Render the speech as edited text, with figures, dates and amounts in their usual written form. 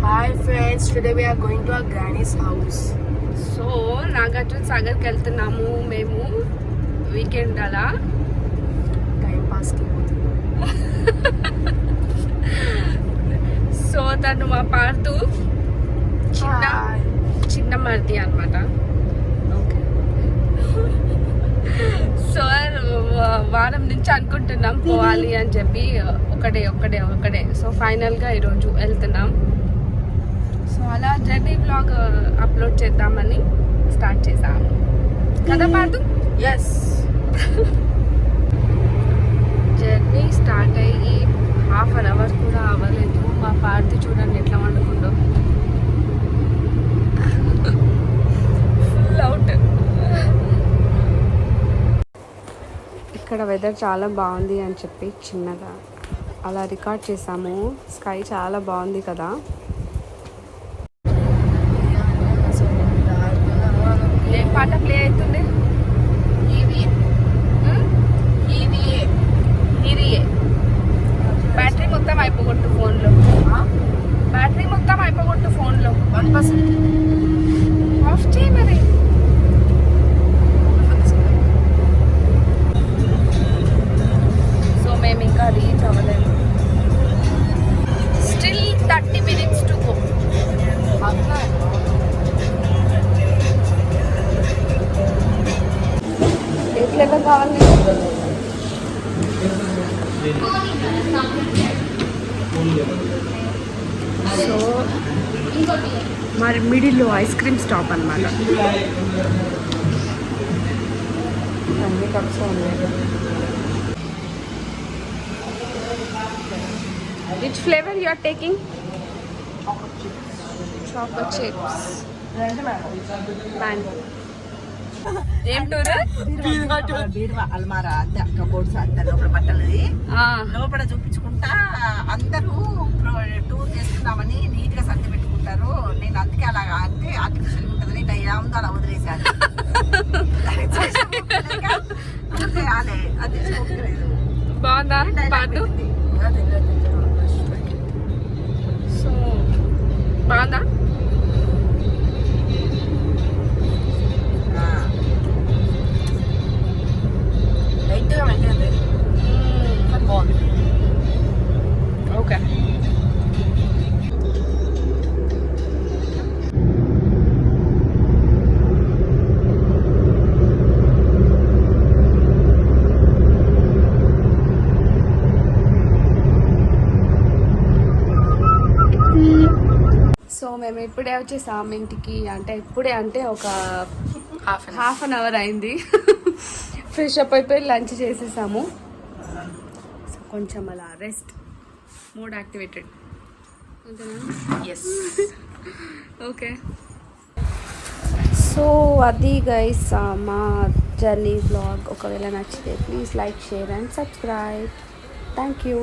Hi friends, today we are going to our granny's house. So Nagarjuna సాగర్కి వెళ్తున్నాము మేము weekend అలా Time pass ki సో తను మా పార్తు చిన్న మరిది అనమాట. సో వారం నుంచి అనుకుంటున్నాం పోవాలి అని చెప్పి ఒకడే సో ఫైనల్గా ఈరోజు వెళ్తున్నాం. సో అలా జర్నీ బ్లాగ్ అప్లోడ్ చేద్దామని స్టార్ట్ చేసాము కదా పార్తు. Yes. జర్నీ స్టార్ట్ అయ్యి హాఫ్ అన్ అవర్ కూడా అవ్వలేదు. మా పార్తు చూడండి ఎట్లా వండుకుందో, ఫుల్ అవుట్. ఇక్కడ వెదర్ చాలా బాగుంది అని చెప్పి చిన్నగా అలా రికార్డ్ చేసాము. స్కై చాలా బాగుంది కదా. ఏం పాట ప్లే అవుతుంది? హీరియే. బ్యాటరీ మొత్తం అయిపోగొట్టు ఫోన్లో. బ్యాటరీ మొత్తం అయిపోగొట్టు ఫోన్లో. 1%. ఆఫ్ చేయి మరి. సో మేము ఇంకా రీచ్ అవ్వలేదు. Still 30 minutes to go. ఏ ఫ్లేవర్ కావాలి? సో మరి మిడిల్లో ఐస్ క్రీమ్ స్టాప్ అనమాట. అన్ని కప్స్ ఉన్నాయి. Which flavour you are taking? Choco chips. Mango. ఏం టూర్? బీరువా అల్మారా అంతే కబోర్డ్స్ అంతా లోపల బట్టలది లోపల చూపించుకుంటా అందరూ టూర్ చేస్తున్నామని నీట్ గా సర్ది పెట్టుకుంటారు. నేను అందుకే అలా అంటే ఆర్టిఫిషియల్ ఉంటుందని ఇట్లా ఎలా ఉందో అలా వదిలేసాను. అది బాగుందా పాటు? సో బాగుందా? లైట్గా వెళ్ళండి. బాగుంది. ఓకే. సో మేము ఇప్పుడే వచ్చేసాము ఇంటికి. అంటే ఒక హాఫ్ అన్ అవర్ అయింది. ఫ్రెష్ అప్ అయిపోయి లంచ్ చేసేసాము. సో కొంచెం అలా rest mode activated. Yes. Okay. So అది గైస్ మా జర్నీ బ్లాగ్. ఒకవేళ నచ్చితే please like, share and subscribe. Thank you.